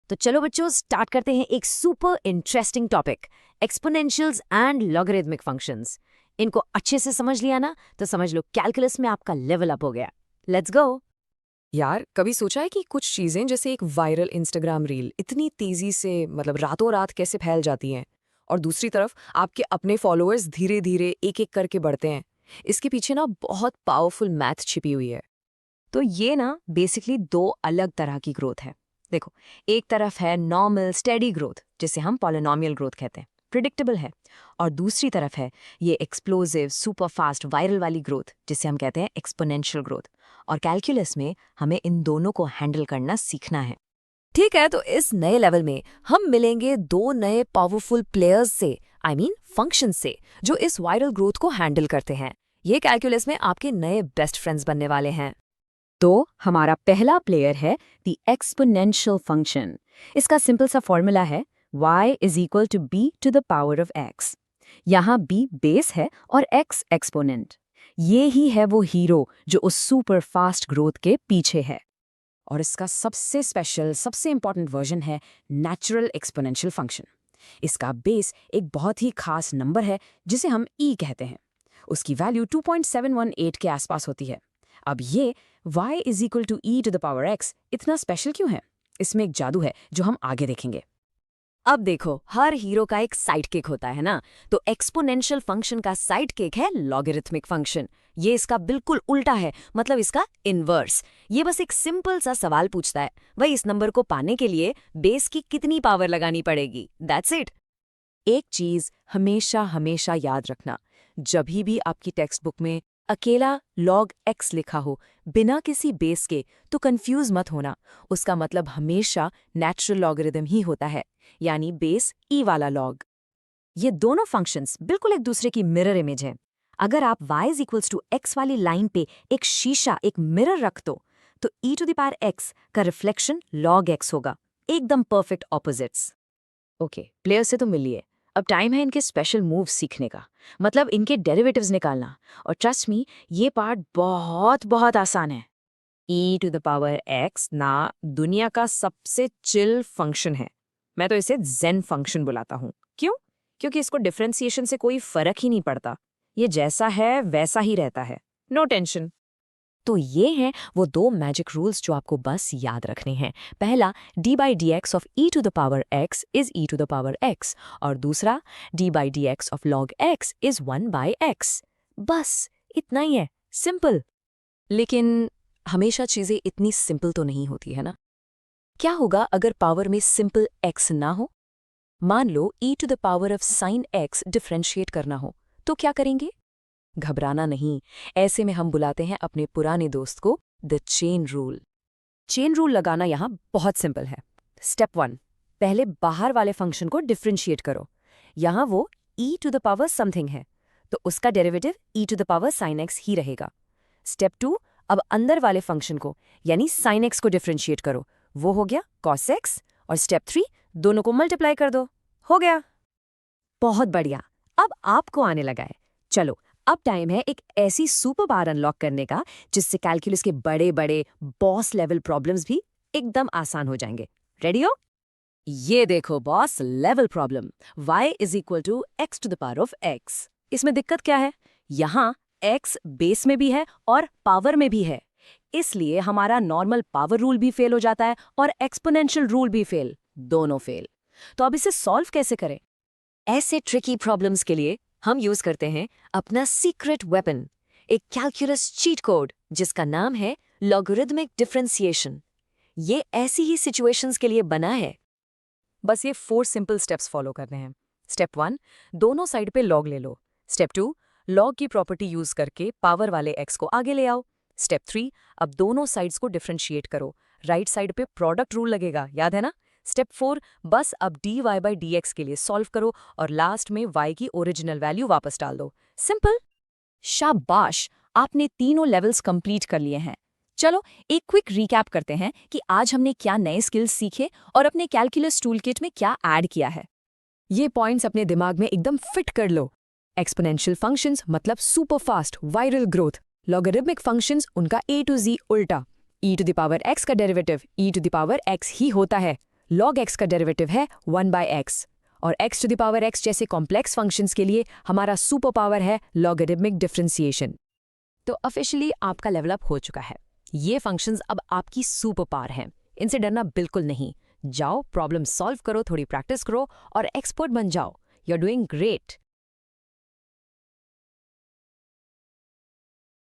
तो चलो बच्चों स्टार्ट करते हैं एक super interesting topic, एक्सपोनेंशियल्स and logarithmic functions. इनको अच्छे से समझ लिया ना तो समझ लो कैलकुलस में आपका लेवल अप हो गया। Let's go. यार कभी सोचा है कि कुछ चीजें जैसे एक वायरल इंस्टाग्राम रील इतनी तेजी से रातों रात कैसे फैल जाती हैं और दूसरी तरफ आपके अपने फॉलोअर्स धीरे धीरे एक एक करके बढ़ते हैं। इसके पीछे ना बहुत पावरफुल मैथ छिपी हुई है। तो ये ना बेसिकली दो अलग तरह की ग्रोथ है। देखो, एक तरफ है नॉर्मल स्टेडी ग्रोथ जिसे हम पॉलिनोमियल ग्रोथ कहते हैं, प्रिडिक्टेबल है। और दूसरी तरफ है ये एक्सप्लोसिव सुपर फास्ट वायरल वाली ग्रोथ जिसे हम कहते हैं एक्सपोनेंशियल ग्रोथ। और कैलकुलस में हमें इन दोनों को हैंडल करना सीखना है। ठीक है, तो इस नए लेवल में हम मिलेंगे दो नए पावरफुल प्लेयर्स से, आई मीन फंक्शन से, जो इस वायरल ग्रोथ को हैंडल करते हैं। ये कैलकुलस में आपके नए बेस्ट फ्रेंड्स बनने वाले हैं। तो हमारा पहला प्लेयर है द एक्सपोनेंशियल फंक्शन। इसका सिंपल सा फॉर्मूला है y is equal to b to the power of x। यहाँ b बेस है और x एक्सपोनेंट। ये ही है वो हीरो जो उस सुपर फास्ट ग्रोथ के पीछे है। और इसका सबसे स्पेशल सबसे इंपॉर्टेंट वर्जन है नेचुरल एक्सपोनेंशियल फंक्शन। इसका बेस एक बहुत ही खास नंबर है जिसे हम e कहते हैं। उसकी वैल्यू 2.718 के आसपास होती है। अब ये y is equal to e to the power x इतना स्पेशल क्यों है? इसमें एक जादू है जो हम आगे देखेंगे। अब देखो, हर हीरो का एक साइड किक होता है ना, तो एक्सपोनेंशियल फंक्शन का साइड किक है लॉगरिथमिक फंक्शन। ये इसका बिल्कुल उल्टा है, मतलब इसका इनवर्स। ये बस एक सिंपल सा सवाल पूछता है, वही इस नंबर को पाने के लिए बेस की कितनी पावर लगानी पड़ेगी, दैट्स इट। एक चीज हमेशा हमेशा याद रखना, जब भी आपकी टेक्स्ट बुक में अकेला log x लिखा हो बिना किसी बेस के तो कंफ्यूज मत होना। उसका मतलब हमेशा नेचुरल लॉगरिथम ही होता है, यानी बेस e वाला log। ये दोनों फंक्शंस बिल्कुल एक दूसरे की मिरर इमेज है। अगर आप y is equals to x वाली लाइन पे एक शीशा एक मिरर रख दो तो e to the power x का रिफ्लेक्शन log x होगा, एकदम परफेक्ट ऑपोजिट्स। ओके, प्लेयर से तो मिलिए, अब टाइम है इनके स्पेशल मूव्स सीखने का, मतलब इनके डेरिवेटिव्स निकालना। और ट्रस्ट मी, ये पार्ट बहुत बहुत आसान है। e to the power x ना दुनिया का सबसे चिल फंक्शन है। मैं तो इसे जेन फंक्शन बुलाता हूँ। क्यों? क्योंकि इसको डिफरेंशिएशन से कोई फर्क ही नहीं पड़ता। ये जैसा है वैसा ही रहता है, नो टेंशन। तो ये हैं वो दो मैजिक रूल्स जो आपको बस याद रखने हैं। पहला, d by d x of e to the power x is e to the power x, और दूसरा d by d x of log x is 1 by x। बस इतना ही है, सिंपल। लेकिन हमेशा चीजें इतनी सिंपल तो नहीं होती है ना। क्या होगा अगर पावर में सिंपल x ना हो? मान लो e to the power of sine x differentiate करना हो, तो क्या करेंगे? घबराना नहीं, ऐसे में हम बुलाते हैं अपने पुराने दोस्त को the chain rule. Chain rule लगाना यहाँ बहुत सिंपल है। स्टेप 1, पहले बाहर वाले फंक्शन को डिफरेंशिएट करो। यहाँ वो e to the power something है, तो उसका derivative e to the power sine x ही रहेगा। स्टेप 2, अब अंदर वाले फंक्शन को यानी साइन x को डिफरेंशिएट करो, वो हो गया cos x। और स्टेप 3, दोनों को मल्टीप्लाई कर दो, हो गया। बहुत बढ़िया, अब आपको आने लगा है। चलो, अब टाइम है एक ऐसी सुपर पावर अनलॉक करने का जिससे कैलकुलस के बड़े बड़े बॉस लेवल प्रॉब्लम्स भी एकदम आसान हो जाएंगे। रेडी हो? ये देखो boss level problem, y is equal to x to the power of x। इसमें दिक्कत क्या है? यहाँ x बेस में भी है और पावर में भी है, इसलिए हमारा नॉर्मल पावर रूल भी फेल हो जाता है और एक्सपोनेंशियल रूल भी फेल, दोनों फेल। तो अब इसे सॉल्व कैसे करें? ऐसे ट्रिकी प्रॉब्लम्स के लिए हम यूज करते हैं अपना सीक्रेट वेपन, एक कैलकुलस चीट कोड जिसका नाम है लॉगरिथमिक डिफरेंशिएशन। ये ऐसी ही सिचुएशंस के लिए बना है। बस ये 4 सिंपल स्टेप्स फॉलो करने हैं। स्टेप 1, दोनों साइड पे लॉग ले लो। स्टेप 2, लॉग की प्रॉपर्टी यूज करके पावर वाले x को आगे ले आओ। स्टेप 3, अब दोनों साइड्स को डिफरेंशिएट करो, राइट साइड पे प्रोडक्ट रूल लगेगा, याद है ना। स्टेप 4, बस अब dy बाई dx के लिए सॉल्व करो और लास्ट में y की ओरिजिनल वैल्यू वापस डाल दो। सिंपल। शाबाश, आपने तीनों लेवल्स कंप्लीट कर लिए हैं। चलो एक क्विक रिकैप करते हैं कि आज हमने क्या नए स्किल्स सीखे और अपने कैलकुलस टूलकिट में क्या ऐड किया है। ये पॉइंट्स अपने दिमाग में एकदम फिट कर लो। एक्सपोनेंशियल फंक्शंस मतलब super fast viral growth. Logarithmic functions उनका a टू z उल्टा। e to the power x का derivative e to the power x ही होता है। log x का डेरिवेटिव है 1/x और x to the power x जैसे कॉम्प्लेक्स फंक्शंस के लिए हमारा सुपर पावर है लॉगरिदमिक डिफरेंशिएशन। तो ऑफिशियली आपका लेवल अप हो चुका है। ये फंक्शंस अब आपकी सुपर पावर हैं। इनसे डरना बिल्कुल नहीं। जाओ, प्रॉब्लम सॉल्व करो, थोड़ी प्रैक्टिस करो और एक्सपर्ट बन जाओ। You are doing great.